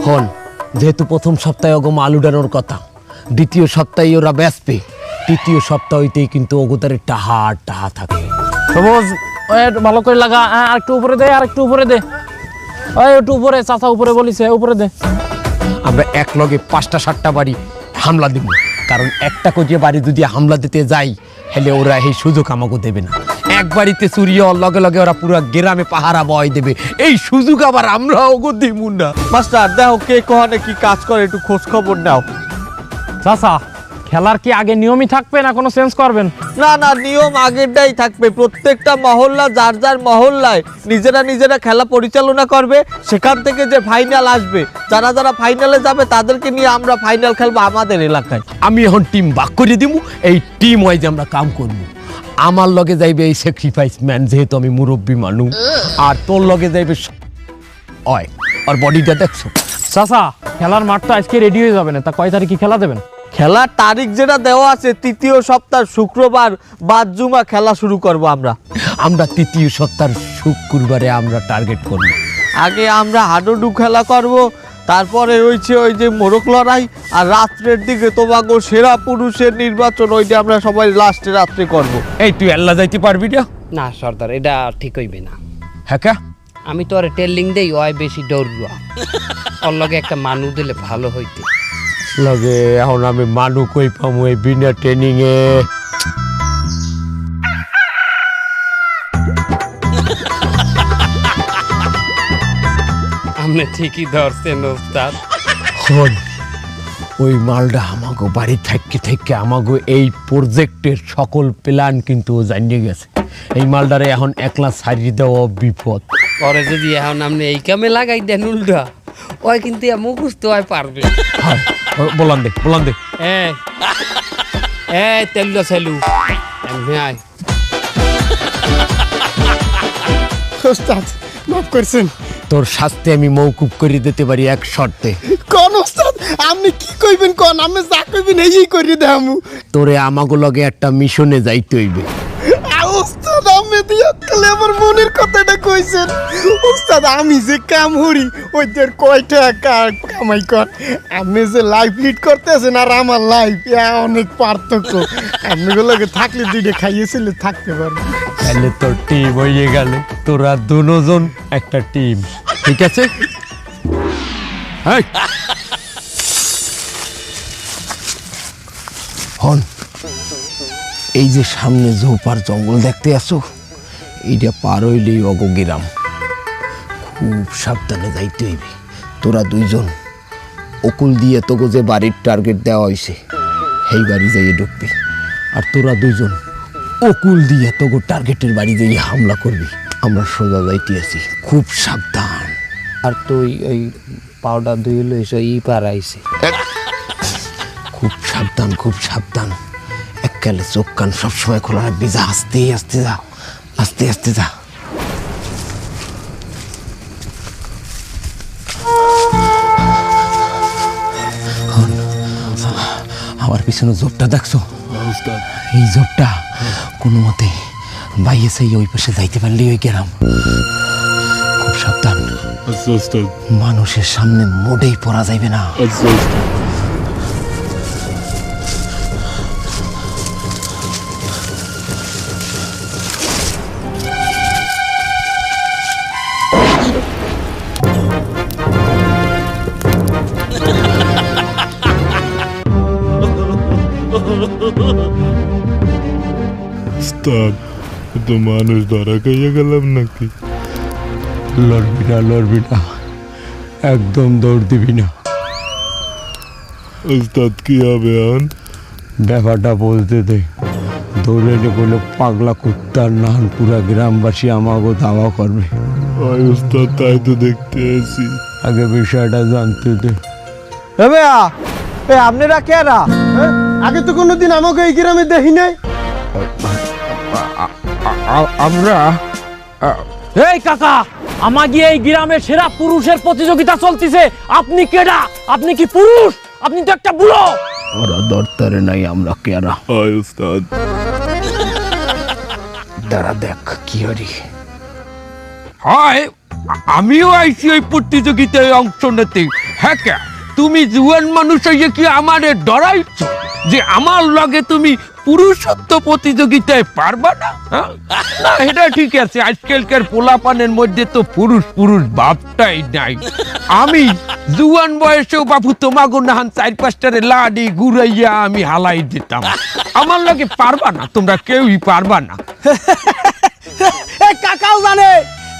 হন যেহেতু প্রথম সপ্তাহে ওগো মাল উঠানোর কথা, দ্বিতীয় সপ্তাহে ওরা বেচবে, তৃতীয় সপ্তাহ হইতেই কিন্তু ওগোদারে টাহা টাহা থাকে। সবুজ ওই একটু ভালো করে লাগা, আর একটু উপরে দে, আর একটু উপরে দে, ওই একটু উপরে, চাচা উপরে বলিছে, উপরে দে। আমরা এক লগে 5টা-7টা বাড়ি হামলা দিব, কারণ একটা করে বাড়ি যদি হামলা দিতে যাই হেলে ওরা এই সুযোগ আমাকে দেবে না। এক বাড়িতে চুরি হওয়ার লগে লগে ওরা পুরো গ্রামে পাহারা বয় দেবে, এই সুযোগ আবার আমরা ওগো দিব না। মাস্টার দেখো কে কখনে কি কাজ করে, একটু খোঁজ খবর নাও। চাচা খেলার কি আগে নিয়মই থাকবে না কোনো চেঞ্জ করবেন? না না, নিয়ম আগেরটাই থাকবে। প্রত্যেকটা মহল্লা যার যার মহল্লায় নিজেরা খেলা পরিচালনা করবে। সেখান থেকে যে ফাইনাল আসবে, যারা যারা ফাইনালে যাবে তাদেরকে নিয়ে আমরা ফাইনাল খেলবো আমাদের এলাকায়। আমি এখন টিম ভাগ করে দিব, এই টিম ওয়াইজ আমরা কাম করব। আমার লগে যাইবে এই স্যাক্রিফাইস ম্যান, যেহেতু আমি মুরব্বী মানুষ, আর তোর লগে যাইবে অয় আর বডিটা দেখছো। চাচা খেলার মাঠ তো আজকে রেডি হয়ে যাবে না, তা কয় তারিখে খেলা দেবেন? খেলার তারিখ যেটা দেওয়া আছে, তৃতীয় সপ্তাহ শুক্রবার বাদ জুমা খেলা শুরু করব আমরা তৃতীয় সপ্তাহ শুক্রবারে আমরা টার্গেট করব। আগে আমরা হাডুডু খেলা করব, তারপরে রয়েছে ওই যে মোরগ লড়াই, আর রাত্রের দিকে তোমাকে সেরা পুরুষের নির্বাচন, ওইটা আমরা সবাই লাস্টে রাত্রে করব। এই তুই আল্লাহ যাইতে পারবি না? না সর্দার, এটা ঠিক হইবে না। হ্যাঁ কা? আমি তো আর টেলিং দেই ওই বেশি দৌড়ুয়া, ওর লগে একটা মানুষ দিলে ভালো হইতে। লগে এখন আমি মানু কই পামু এই বিনা ট্রেনিং এ? আপনি ঠিকই ধরছেন ওস্তাদ। হন ওই মালটা আমাগো বাড়ি থেকে আমাগো এই প্রজেক্টের সকল প্ল্যান কিন্তু ও জানিয়ে গেছে। এই মালটারে এখন একলা ছাড়িয়ে দেওয়া বিপদ। পরে যদি এখন আপনি এই কামে লাগাই দেন উল্টা, ওই কিন্তু মুখস্থ হয় পারবে। হ্যাঁ বলান দে তেলুয়া সেলু এমনি আয়। ওস্তাদ মাফ করছেন। তোর শাস্তি আমি মৌকুব করে দিতে পারি এক শর্তে। কোন ওস্তাদ আপনি কি কইবেন কোন, আমি যা কইবেন এই করি দেখামু। তোরে আমাগো লগে একটা মিশনে যাইতে হইবে। ওস্তাদ আমি দিয়া কালে আমার মনের কথাটা কইছেন। ওস্তাদ আমি যে কাম হরি ওইদের কয়টা কামাই কর, আমি যে লাইফ লিড করতেছেন আর আমার লাইফ অনেক পার্থক্য। আমি গুলোকে থাকলে দুইটা খাইয়েছিলে থাকতে পারবো। তাহলে তোর টিম হয়ে গেলে তোরা দুজন একটা টিম, ঠিক আছে? হন এই যে সামনে ঝোপার জঙ্গল দেখতে আসো, এইটা পার হইলেই অগগিরাম। খুব সাবধানে যাইতে হইবে। তোরা দুইজন অকুল দিয়ে তোকে যে বাড়ির টার্গেট দেওয়া হয়েছে সেই বাড়ি যাইয়ে ঢুকবি, আর তোরা দুইজন অকুল দিয়ে তোকে টার্গেটের বাড়ি যাইয়ে হামলা করবি। আমরা সোজা যাইতে আছি, খুব সাবধান। আর তুই ওই পাউডার দুই হলো এসে ই পারাইছে। খুব সাবধান। এককালে চোখ কান সবসময় খোলা রাখবি। যা আস্তে যা। আমার পিছনে জোরটা দেখছো? এই জোরটা কোনো মতে বাইয়ে সেই ওই পাশে যাইতে পারলেই ওই গেলাম। খুব সাবধান, মানুষের সামনে মোটেই পড়া যাইবে না। তো মানুষ ধরা খাইয়া গেলাম নাকি? লড়বি না, একদম দৌড় দিবি না। ওস্তাদ কি হবে এখন? ব্যাপারটা বলতে দে। দৌড়ে বলে পাগলা কুত্তার নান পুরা গ্রামবাসী আমাকে দাওয়া করবে। ওই ওস্তাদ তাই তো দেখতে আছি। আগে বিষয়টা জানতে দে। আপনারা কেরা? আগে তো কোনোদিন আমাকে এই গ্রামে দেখি নাই। আমরা এই কাকা, আমাকে এই গ্রামের সেরা পুরুষের প্রতিযোগিতা চলতিছে। আপনি কেডা? আপনি কি পুরুষ? আপনি তো একটা বুড়ো। ওরা দরতারে নাই, আমরা কেরা। ওই ওস্তাদ দাঁড়া দেখ কি হরি হয়। আমিও আইছি ওই প্রতিযোগিতায় অংশ নিতে। হ্যাঁ কে তুমি জুয়ান মানুষ হয়ে কি আমারে ডরাইছ যে আমার লগে তুমি পুরুষত্ব প্রতিযোগিতায় পারবা না? হ্যাঁ? না এটা ঠিক আছে, আজকালকার পোলাপানের মধ্যে তো পুরুষ পুরুষ ভাবটাই নাই। আমি জুয়ান বয়সেও বাবু তোমাগো নাহান 4-5টারে লাডি ঘুরাইয়া আমি হালাই দিতাম। আমার লগে পারবা না, তোমরা কেউই পারবা না। এই কাকাও জানে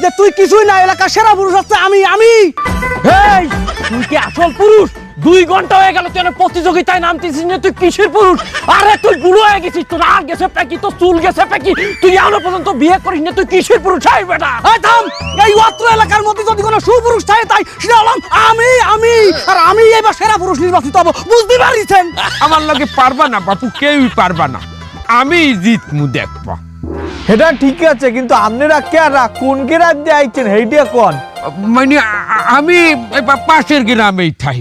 যে তুই কিছুই না, এলাকার সেরা পুরুষ হচ্ছে আমি। এই তুই কি আসল পুরুষ? 2 ঘন্টা হয়ে গেল তুই এনে প্রতিযোগিতায় নামতেছিস না, তুই কিসের পুরুষ? আরে তুই বুড়ো হয়ে গেছিস, তোর আর গেছে পেকি, তোর চুল গেছে পেকি, তুই এখনো পর্যন্ত বিয়ে করিস না, তুই কিসের পুরুষ? হাই বেটা এই থাম, এই অত্র এলাকার মধ্যে যদি কোনো সুপুরুষ থাকে তাই সেটা হলাম আমি। আর আমি এবার সেরা পুরুষ নির্বাচিত হব, বুঝতে পারিছেন? আমার লগে পারবা না বাপু, কেউই পারবা না, আমি জিতমু দেখবা। এটা ঠিক আছে, কিন্তু আপনারা কেরা কোন গ্রাম দিয়ে আইছেন হেইডিয়া কোন? মানে আমি পাশের গ্রামেই থাই।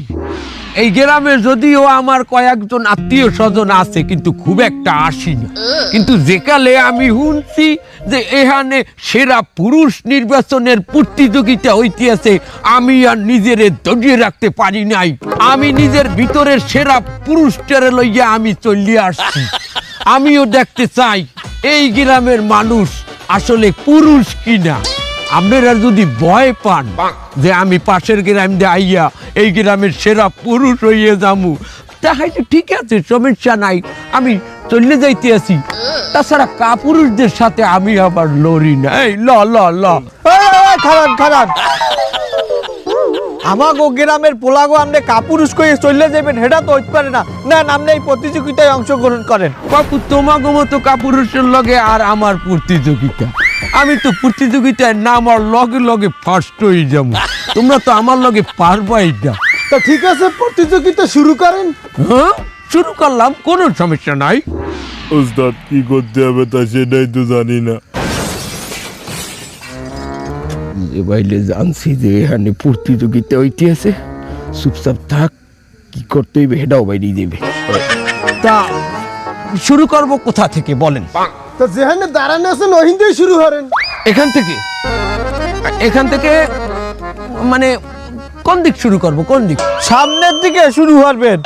এই গ্রামে যদিও আমার কয়েকজন আত্মীয় স্বজন আছে, কিন্তু খুব একটা আসি না। কিন্তু যেকালে আমি শুনছি যে এখানে সেরা পুরুষ নির্বাচনের প্রতিযোগিতা হইতে আছে, আমি আর নিজেরে ধরিয়ে রাখতে পারি নাই। আমি নিজের ভিতরের সেরা পুরুষটারে লইয়া আমি চলিয়ে আসছি। আমিও দেখতে চাই এই গ্রামের মানুষ আসলে পুরুষ কিনা। আপনারা যদি ভয় পান যে আমি পাশের গ্রাম দিয়ে আইয়া এই গ্রামের সেরা পুরুষ হইয়ে যামু, তাহলে ঠিক আছে, সমস্যা নাই, আমি চলে যাইতে আছি। তাছাড়া কাপুরুষদের সাথে আমি আবার লড়ি না। এই ল ল ল খারান আমাগো গ্রামের পোলাগো আপনি কাপুরুষ কইয়ে চলে যাবেন, হেটা তো হইতে পারে না। না আপনি এই প্রতিযোগিতায় অংশগ্রহণ করেন। বাপু তোমাকে মতো কাপুরুষের লগে আর আমার প্রতিযোগিতা, আমি তো প্রতিযোগিতায় না আমার লগে লগে ফার্স্ট হয়ে যাবো। তোমরা তো আমার লগে পারবাই না। তা ঠিক আছে, প্রতিযোগিতা শুরু করেন। হ্যাঁ শুরু করলাম, কোনো সমস্যা নাই। ওস্তাদ কি করতে হবে তা সেটাই তো জানি না। এবাইলে জানছি যে এখানে প্রতিযোগিতা হইতে আছে, চুপচাপ থাক, কি করতে হইবে সেটাও বাইরে দেবে। তা শুরু করব কোথা থেকে বলেন? তো যেখানে দাঁড়ানো আছেন ওখান থেকে শুরু করেন। এখান থেকে? এখান থেকে মানে কোন দিক শুরু করব, কোন দিক? সামনের দিকে শুরু করবেন।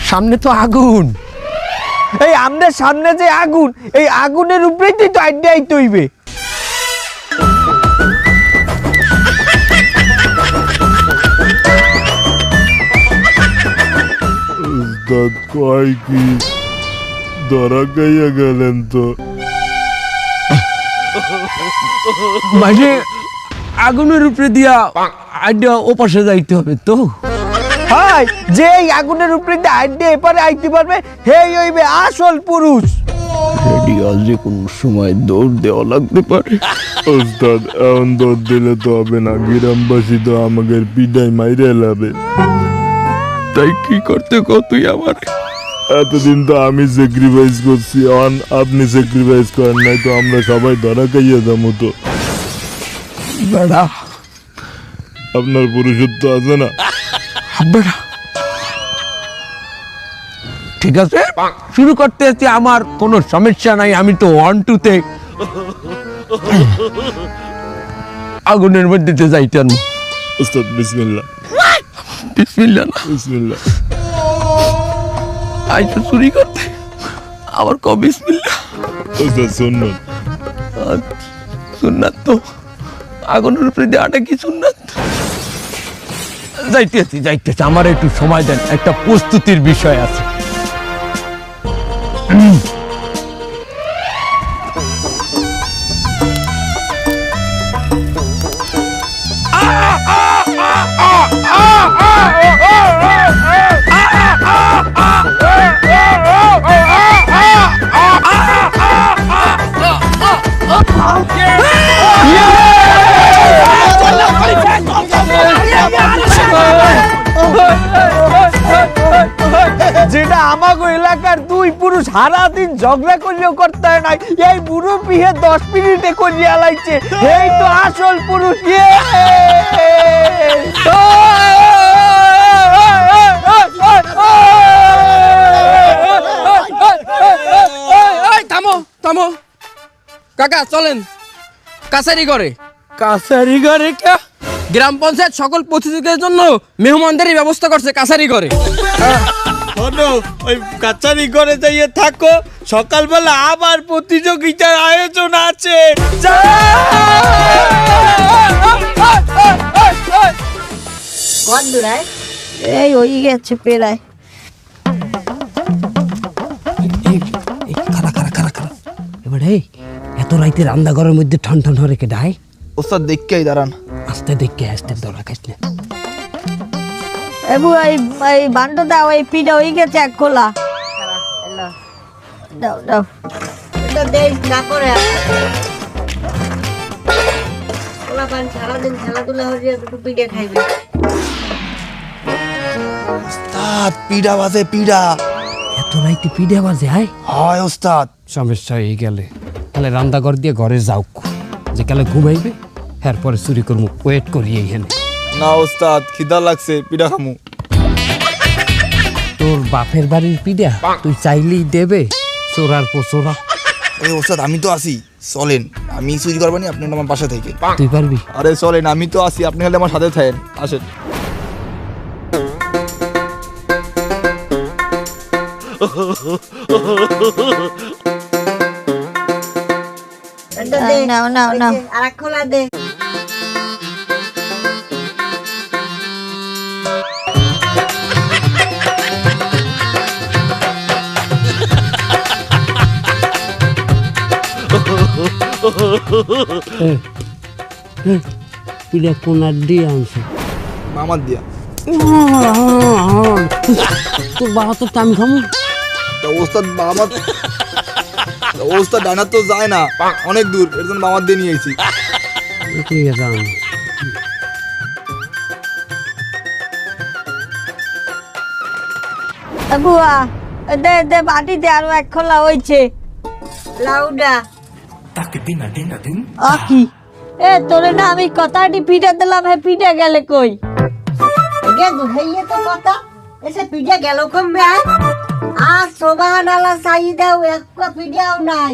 সামনে তো আগুন। এই আমাদের সামনে যে আগুন, এই আগুনের উপরেই তো আইডিয়া আইতে হইবে। ওস্তাদ কয় কি, ধরা খাইয়া গেলেন তো। মানে আগুনের উপরে দিয়া আইডিয়া ও পাশে যাইতে হবে তো। হাই, যে এই আগুনের উপরে দিয়ে আইডিয়া এপারে আইতে পারবে হেই হইবে আসল পুরুষ। রেডি যে কোন সময় দৌড় দেওয়া লাগতে পারে। ওস্তাদ এখন দৌড় দিলে তো হবে না, গ্রামবাসী তো আমাকে পিডাই মাইরে লাবে। তাই কি করতে তুই আমার? এতদিন তো আমি স্যাক্রিফাইস করছি, অন আপনি স্যাক্রিফাইস করেন নাই তো আমরা সবাই ধরা খাইয়া যাবো তো। বেড়া আপনার পুরুষত্ব আছে না? বেড়া ঠিক আছে, শুরু করতে হচ্ছে, আমার কোনো সমস্যা নাই। আমি তো 1-2-তে আগুনের মধ্যে যাইতেন। ওস্তাদ বিসমিল্লাহ। বিসমিল্লাহ না, বিসমিল্লাহ। আই তো চুরি করতে, আবার ক বিসমিল্লাহ। ওস্তাদ সুন্নত। সুন্নাত তো আগুনের উপরে দেওয়াটা কি সুন্নাত? যাইতেছি, আমার একটু সময় দেন, একটা প্রস্তুতির বিষয় আছে। যেটা আমাগো এলাকার 2 পুরুষ সারাদিন ঝগড়া করলেও করতে হয় নাই, এই বুড়ো পিহে 10 মিনিটে করিয়া লাইছে। এই তো আসল পুরুষ। থামো থামো, কাকা চলেন কাছারি করে কাছারি ঘরে কে? গ্রাম পঞ্চায়েত সকল প্রতিযোগিতার জন্য মেহমানদারির ব্যবস্থা করছে কাছারি করে। শোনো, ওই কাছারি ঘরে যাইয়ে থাকো, সকালবেলা আবার প্রতিযোগিতার আয়োজন আছে। বন্ধুরাই এই হয়ে গেছে পেরায়। খারা খারা খারা খারা এবারে এত রাইতে রান্নাঘরের মধ্যে ঠান ঠান হরে কে ডাই ওস্তাদ দেখকেই দাঁড়ান। আস্তে দেখে আসতে দৌড়া খাইস না। এবু এই বান্ড দাও, এই পিঠা হয়ে গেছে এক খোলা। দাও দাও এটা দেখ না করে খোলা পান সারাদিন খেলাধুলা হয়ে একটু পিঠে খাইবে। ওস্তাদ পিড়া বাজে পিড়া। এত রাইতে পিঠে বাজে হয় ওস্তাদ। সমস্যা হয়ে গেলে তাহলে রান্নাঘর দিয়ে ঘরে যাও, যে কালে ঘুমাইবে এরপরে চুরি করবো, ওয়েট করি এইখানে। না ওস্তাদ, খিদা লাগছে, পিড়া খামু। তোর বাপের বাড়ির পিঠা তুই চাইলেই দেবে, চোরার পোচোরা। এই ওস্তাদ আমি তো আসি, চলেন। আমি চুরি করবানি, আপনি আমার বাসা থেকে। তুই পারবি? আরে চলেন, আমি তো আসি, আপনি খালি আমার সাথে থাকেন। আসেন। নাও নাও নাও আর এক খোলা দে। পিঠে কোনার দিয়ে আনছে মামার দিয়া। তোর বাবা তো টাইম খামু। তা ওস্তাদ মামার, ওস্তাদ ডাইনার তো যায় না, অনেক দূর, এর জন্য মামার দিয়ে নিয়ে এসেছি। ঠিক আছে আন। বুয়া দে দে বাটিতে আরো এক খোলা হয়েছে লাউডা। কি এ তোরে না আমি কথাটি পিঠা দিলাম, হে পিঠা গেলে কই? তো কথা এসে পিঠা গেল কমবে আর সোবাহান আল্লাহ চাই দাও, এক পিঠাও নাই।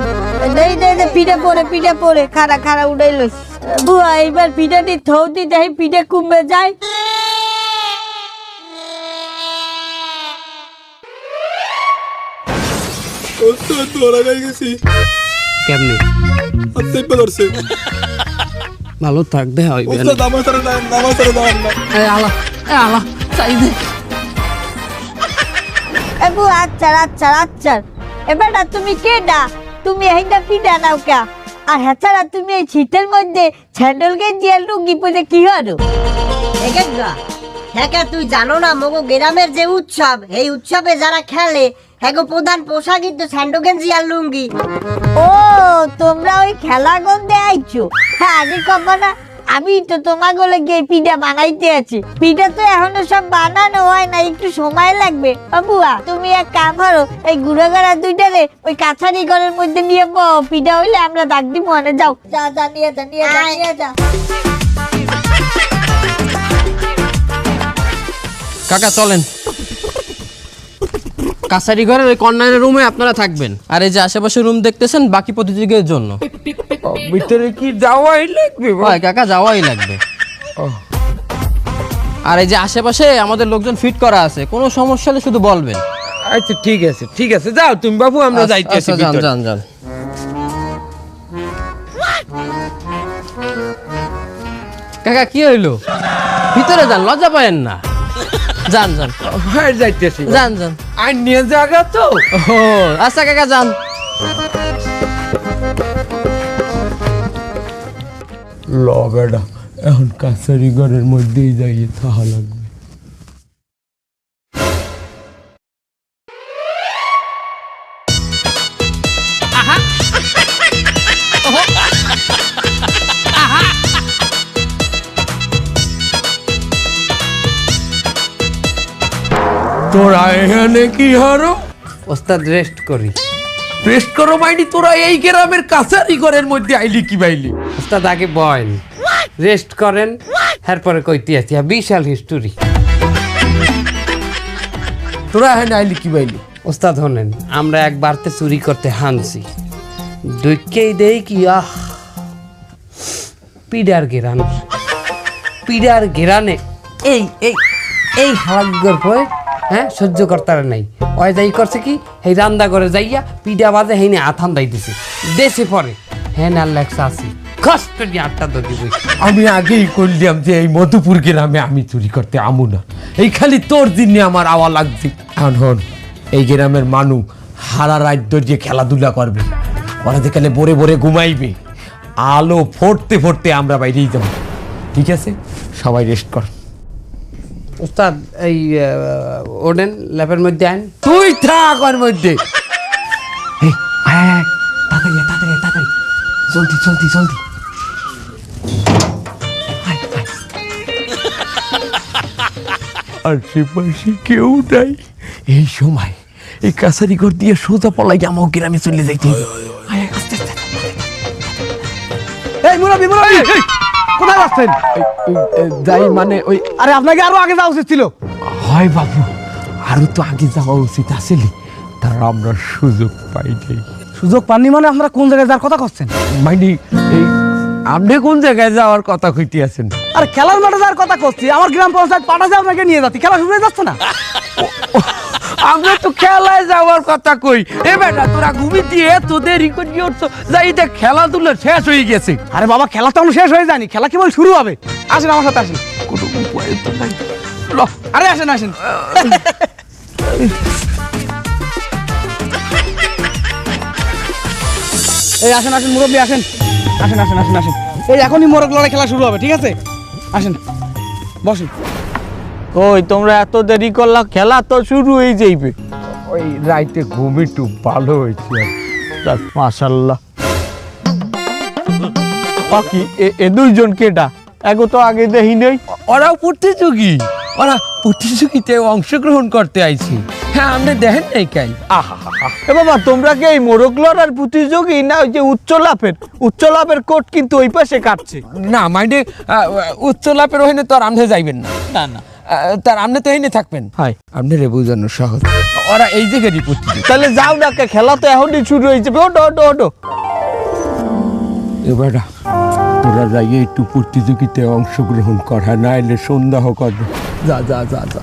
দেই দে দে পিঠা পরে খারা খারা উড়াই লই। বুয়া এইবার পিঠাটি থৌতি দেই, পিঠা কমবে যায়। ওস্তাদ ধরা গাই গেছি, কেমনি? হাতে ধরছে। ভালো থাক, দেখা হইবে। ওস্তাদ আমার সাথে দাঁড়ান, আমার সাথে দাঁড়ান না। আলা আলা চাই দে। এবু আচ্ছা আচ্ছা আচ্ছা এবার তুমি কেডা? তুমি এইটা পিঠা নাও কা? আর হ্যাঁ তুমি এই শীতের মধ্যে স্যান্ডেল গেঞ্জি আর লুঙ্গি পরে কি হলো? হ্যাঁ তুই জানো না মগো গ্রামের যে উৎসব, এই উৎসবে যারা খেলে হ্যাঁ প্রধান পোশাক কিন্তু স্যান্ডেল গেঞ্জি আর লুঙ্গি। ও তোমরা ওই খেলা গন্ধে আইছো? হ্যাঁ আগে কবা না, আমি তো তোমার গলে গিয়ে পিঠা বানাইতে আছি। পিঠা তো এখনো সব বানানো হয় না, একটু সময় লাগবে। বাবুয়া তুমি এক কাম করো, এই গুড়াগাড়া দুইটারে ওই কাছারি ঘরের মধ্যে নিয়ে পিঠা হইলে আমরা ডাক দিব। মনে যাও, যা যা নিয়ে যা নিয়ে যা নিয়ে যা। কাকা চলেন কাছারি ঘরের ওই কর্নারের রুমে আপনারা থাকবেন, আর এই যে আশেপাশে রুম দেখতেছেন বাকি প্রতিযোগীদের জন্য। ভিতরে কি যাওয়াই লাগবে? হয় কাকা, যাওয়াই লাগবে। আর এই যে আশেপাশে আমাদের লোকজন ফিট করা আছে, কোনো সমস্যা হলে শুধু বলবেন। আচ্ছা ঠিক আছে ঠিক আছে, যাও তুমি বাবু, আমরা যাইতেছি। যান যান যান। কাকা কি হইলো? ভিতরে যান, লজ্জা পায়েন না। যান যান ভাই যাইতেছি। যান যান। আর নিয়ে জায়গা তো। ও আচ্ছা কাকা যান। ল বেটা, এখন কাছারি ঘরের মধ্যেই যাইয়ে থাকা লাগবে। তোরা এখানে কি হারো? ওস্তাদ রেস্ট করি। রেস্ট করো মাইনি, তোরা এই গ্রামের কাছারি ঘরের মধ্যে আইলি কি বাইলি? ওস্তাদ আগে বয়েন, রেস্ট করেন, এরপরে কইতে আছি বিশাল হিস্টোরি। তোরা এখানে আইলি কি বাইলি? ওস্তাদ হনেন, আমরা একবারতে চুরি করতে হানছি, দৈকেই দেই কি পিডার গেরান, পিডার গেরানে এই এই এই হালার পরে হ্যাঁ সহ্য করতার নাই। ওই যাই করছে কি এই রান্না করে যাইয়া পিডা বাজে হেনে আথান দাই দিছে দেশে পরে হ্যাঁ না লেখা আছে কষ্ট নিয়ে 8টা দগি বই। আমি আগেই করলাম যে এই মধুপুর গ্রামে আমি চুরি করতে আমু না, এই খালি তোর দিনে আমার আওয়া লাগছে। এখন এই গ্রামের মানুষ হারা রাত যে খেলাধুলা করবে, ওরা যেখানে বরে বরে ঘুমাইবে, আলো ফোটতে ফোটতে আমরা বাইরেই যাব। ঠিক আছে, সবাই রেস্ট কর। উস্তাদ এই ওডেন ল্যাপের মধ্যে আইন। তুই থাক ওর মধ্যে। এই আয় আয়, তাড়াতাড়ি আয়, তাড়াতাড়ি আয়, তাড়াতাড়ি জলদি জলদি জলদি। আয়, আয়। আশেপাশে কেউ নাই এই সময়, এই কাছারি ঘর দিয়ে সোজা পলাই আমার গ্রামে চলে যাইতে হবে। আয়, আয়, আস্তে আস্তে। এই মুরব্বি মুরব্বি কোথায় যাচ্ছেন? যাই মানে ওই, আরে আপনাকে আরো আগে যাওয়া উচিত ছিল। হয় বাবু, আরো তো আগে যাওয়া উচিত আসলে, তার আমরা সুযোগ পাই নাই। সুযোগ পাননি মানে আপনারা কোন জায়গায় যাওয়ার কথা করছেন? মানে এই আপনি কোন জায়গায় যাওয়ার কথা কইতে আছেন? আরে খেলার মাঠে যাওয়ার কথা করছি, আমার গ্রাম পঞ্চায়েত পাঠাছে আপনাকে নিয়ে যাচ্ছি, খেলা শুরু হয়ে যাচ্ছে না? আমরা তো খেলায় যাওয়ার কথা কই। এ বেটা তোরা ঘুমি দিয়ে তো দেরি করে উঠছো, যাই দেখ খেলাধুলা শেষ হয়ে গেছে। আরে বাবা খেলা তো এখন শেষ হয়ে যায়নি, খেলা কেবল শুরু হবে। আসেন আমার সাথে আসেন। কোনো উপায় তো নাই। ল, আরে আসেন আসেন। এই আসেন আসেন মুরব্বী আসেন, আসেন আসেন আসেন আসেন। এই এখনই মোরগ লড়াই খেলা শুরু হবে, ঠিক আছে? আসেন বসেন। ওই তোমরা এত দেরি করলা, খেলা তো শুরু হয়ে যাইবে। ওই রাইতে ঘুম একটু ভালো হয়েছে আর কি। মাশাল্লাহ। বাকি এ দুইজন কেডা? এগো তো আগে দেখি নেই। ওরাও প্রতিযোগী, ওরা প্রতিযোগিতায় অংশগ্রহণ করতে আইছে। হ্যাঁ, আপনি দেখেন নাই কাই? এ বাবা, তোমরা কি এই মোরগ লড়ার প্রতিযোগী না ওই যে উচ্চ লাভের কোট কিন্তু ওই পাশে কাটছে? না মানে উচ্চ লাভের ওখানে তো আর আপনি যাইবেন না। না না, তার আপনি তো এনে থাকবেন। হাই আপনি রে বোঝানো সহজ, ওরা এই জায়গারই প্রতিযোগী। তাহলে যাও না, খেলা তো এখনই শুরু হয়েছে। ওটো ওটো ওটো। এবার তোরা যাই একটু প্রতিযোগিতায় অংশগ্রহণ করা, না এলে সন্দেহ করবে। যা যা যা যা।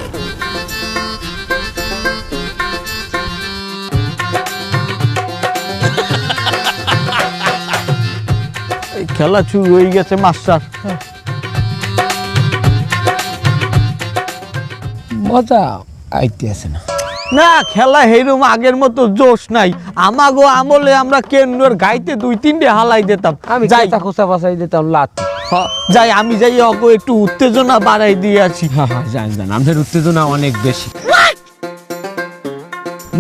এই খেলা শুরু হয়ে গেছে মাস্টার। মজা আইতে আছে না। না, খেলা হেরম আগের মতো জোশ নাই। আমাগো আমলে আমরা কেন্দ্রের গাইতে 2-3টে হালাই দিতাম। আমি যাই কথা খোসা বাসাই দিতাম লাত। যাই আমি যাই অগো একটু উত্তেজনা বাড়াই দিয়ে আছি। হ্যাঁ হ্যাঁ, জান জান, আমাদের উত্তেজনা অনেক বেশি।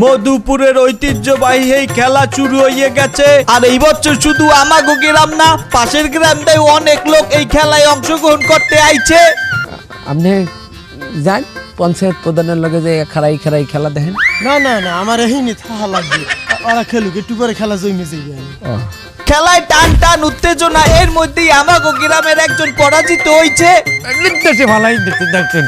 মধুপুরের ঐতিহ্যবাহী এই খেলা শুরু হয়ে গেছে। আর এই বছর শুধু আমাগো গ্রাম না, পাশের গ্রামটাই অনেক লোক এই খেলায় অংশগ্রহণ করতে আইছে। আপনি যান পঞ্চায়েত প্রধানের লগে যে খারাই খারাই খেলা দেখেন। না না না, আমার এহিনি থাকা লাগবে। ওরা খেলুক, একটু পরে খেলা জমে যাইবে। খেলায় টান টান উত্তেজনা, এর মধ্যেই আমাগো গ্রামের একজন পরাজিত হইছে। নির্দেশে ভালাই দিতে দেখছেন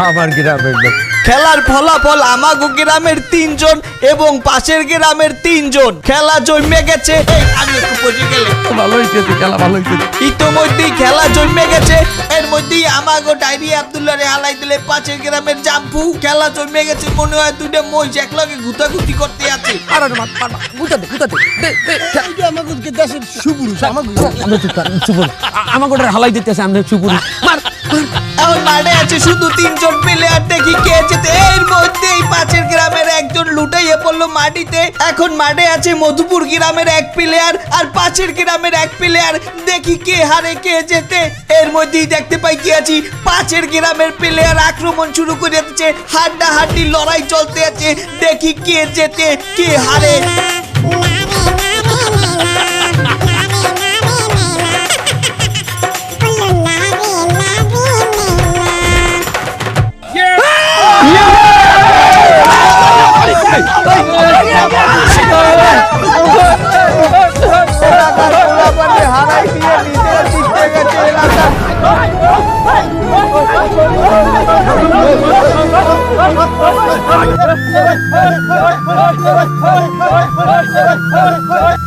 আমার গ্রামের লোক। খেলার ফলাফল আমাগো গ্রামের 3 জন এবং পাশের গ্রামের 3 জন। খেলা জমে গেছে। এই আমি একটু পড়ে গেলে। ভালো হয়েছে, খেলা ভালো হয়েছে। ইতোমধ্যেই খেলা জমে গেছে। এর মধ্যেই আমাগো ডায়রি আব্দুল্লাহ রে হালাই দিলে পাশের গ্রামের জাম্পু। খেলা জমে গেছে, মনে হয় দুইটা মহিষ একলগে গুতাগুতি করতে আছে। আর মার মার গুতাতে গুতাতে দে দে। এটা আমাকে দেশের সুপুরুষ, আমাকে আমরা চুপ কর, চুপ কর। আমাকে ওটা হালাই দিতেছে, আমরা চুপ করি। মার। এখন মাঠে আছে শুধু 3 জন প্লেয়ার, দেখি কে জেতে। এর মধ্যেই পাশের গ্রামের একজন লুটাইয়ে পড়লো মাটিতে। এখন মাঠে আছে মধুপুর গ্রামের 1 প্লেয়ার আর পাশের গ্রামের 1 প্লেয়ার, দেখি কে হারে কে জেতে। এর মধ্যেই দেখতে পাই কি আছি, পাশের গ্রামের প্লেয়ার আক্রমণ শুরু করে দিচ্ছে। হাড্ডাহাড্ডি লড়াই চলতে আছে, দেখি কে জেতে কে হারে। হারাই দিয়ে নিজেরা জিতে গেছে এলাকা।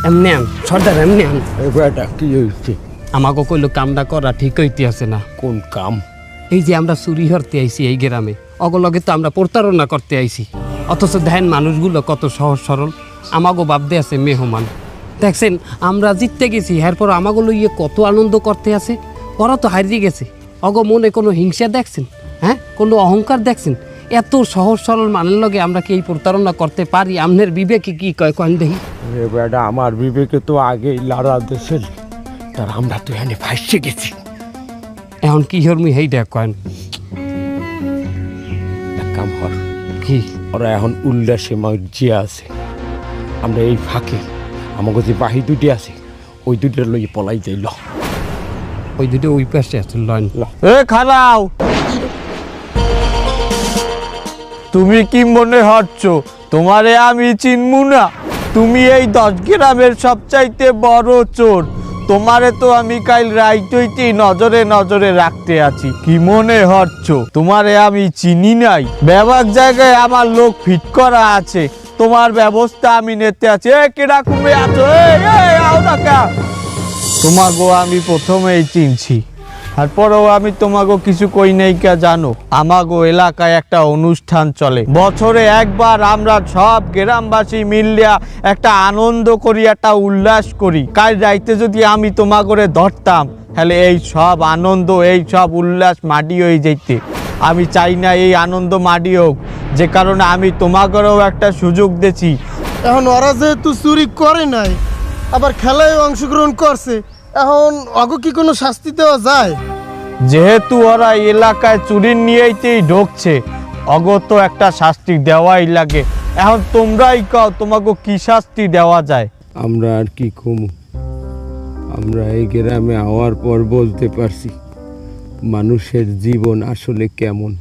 এমনি আন সর্দার, এমনি আন। বেটা কি হয়েছে? আমাকে কইলো কামটা করা ঠিক হইতে আছে না। কোন কাম? এই যে আমরা চুরি হরতে আইছি এই গ্রামে, অগলগে তো আমরা প্রতারণা করতে আইছি, অথচ দেখেন মানুষগুলো কত সহজ সরল। আমাগো ভাবতে আছে মেহমান। দেখছেন আমরা জিততে গেছি, এরপর আমাগুলো ইয়ে কত আনন্দ করতে আছে। ওরা তো হারিয়ে গেছে। অগ মনে কোনো হিংসা দেখছেন? হ্যাঁ, কোনো অহংকার দেখছেন? এত সহজ সরল মানের লগে আমরা কি এই প্রতারণা করতে পারি? আমনের বিবেকে কি কয় কন দেখি? বেটা আমার বিবেকে তো আগেই লাড়া দেশের, তার আমরা তো এখানে ফাঁসে গেছি। এখন কি হরমি হেইটা কয়েন এক কাম হর, কি? ওরা এখন উল্লাসে মজিয়া আছে। আমরা এই ফাঁকে আমাকে যে বাহি দুটি আছে ওই দুটির লই পলাই যাইল। ওই দুটো ওই পাশে আছে লইন। এ খালাও, তুমি কি মনে হচ্ছ তোমারে আমি চিনমু না? তুমি এই 10 গ্রামের সবচাইতে বড় চোর। তোমারে তো আমি কাল রাইতেই নজরে নজরে রাখতে আছি। কি মনে হচ্ছ তোমারে আমি চিনি নাই? ব্যাপক জায়গায় আমার লোক ফিট করা আছে, তোমার ব্যবস্থা আমি নিতে আছি। এ কেডা কুমে আছো? আও না কা? তোমাগো আমি প্রথমেই চিনছি, তারপরেও আমি তোমাগো কিছু কই নাই কে জানো? আমাগো এলাকায় একটা অনুষ্ঠান চলে, বছরে একবার আমরা সব গ্রামবাসী মিলিয়া একটা আনন্দ করি, একটা উল্লাস করি। কাল রাইতে যদি আমি তোমাগরে ধরতাম তাহলে এই সব আনন্দ, এই সব উল্লাস মাটি হয়ে যেতে। আমি চাই না এই আনন্দ মাটি হোক, যে কারণে আমি তোমাগরেও একটা সুযোগ দিছি। এখন ওরা যেহেতু চুরি করে নাই, আবার খেলায় অংশগ্রহণ করছে, এখন অগো কি কোনো শাস্তি দেওয়া যায়? যেহেতু ওরা এলাকায় চুরি নিয়েইতেই ঢুকছে, অগত একটা শাস্তি দেওয়াই লাগে। এখন তোমরাই কও তোমাকে কি শাস্তি দেওয়া যায়? আমরা আর কি কমু? আমরা এই গ্রামে হওয়ার পর বলতে পারছি মানুষের জীবন আসলে কেমন।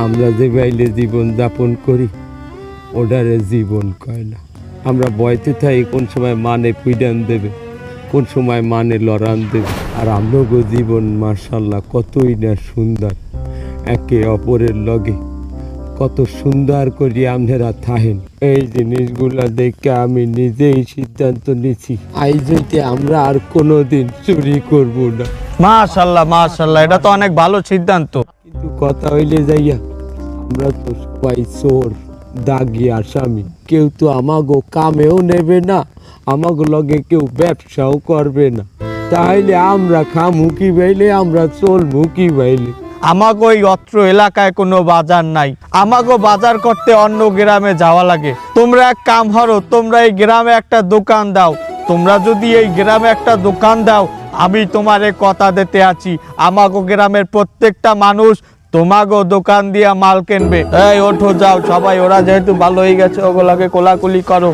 আমরা যে বাইলে জীবন যাপন করি ওটারে জীবন কয় না। আমরা বয়তে থাই কোন সময় মানে পিডান দেবে, কোন সময় মানে লড়ান দেবে। আর আমরাও জীবন মার্শাল্লাহ কতই না সুন্দর, একে অপরের লগে কত সুন্দর করি আপনারা থাহেন। এই জিনিসগুলা দেখে আমি নিজেই সিদ্ধান্ত নিছি আজ হইতে আমরা আর কোনোদিন চুরি করব না। মাশাআল্লাহ মাশাআল্লাহ, এটা তো অনেক ভালো সিদ্ধান্ত। কিন্তু কথা হইলে যাইয়া আমরা তো সবাই চোর, দাগি আসামি। কেউ তো আমাগো কামেও নেবে না, আমাগো লগে কেউ ব্যবসাও করবে না। তাইলে আমরা খামুখি বাইলে, আমরা চলমুখি বাইলে। আমাগো এই অত্র এলাকায় কোনো বাজার নাই, আমাগো বাজার করতে অন্য গ্রামে যাওয়া লাগে। তোমরা এক কাম করো, তোমরা এই গ্রামে একটা দোকান দাও। তোমরা যদি এই গ্রামে একটা দোকান দাও, আমি তোমারে কথা দিতে আছি, আমাগো গ্রামের প্রত্যেকটা মানুষ তোমাগো দোকান দিয়া মাল কিনবে। এই ওঠো যাও সবাই, ওরা যেহেতু ভালো হয়ে গেছে ওগুলাকে কোলাকুলি করো।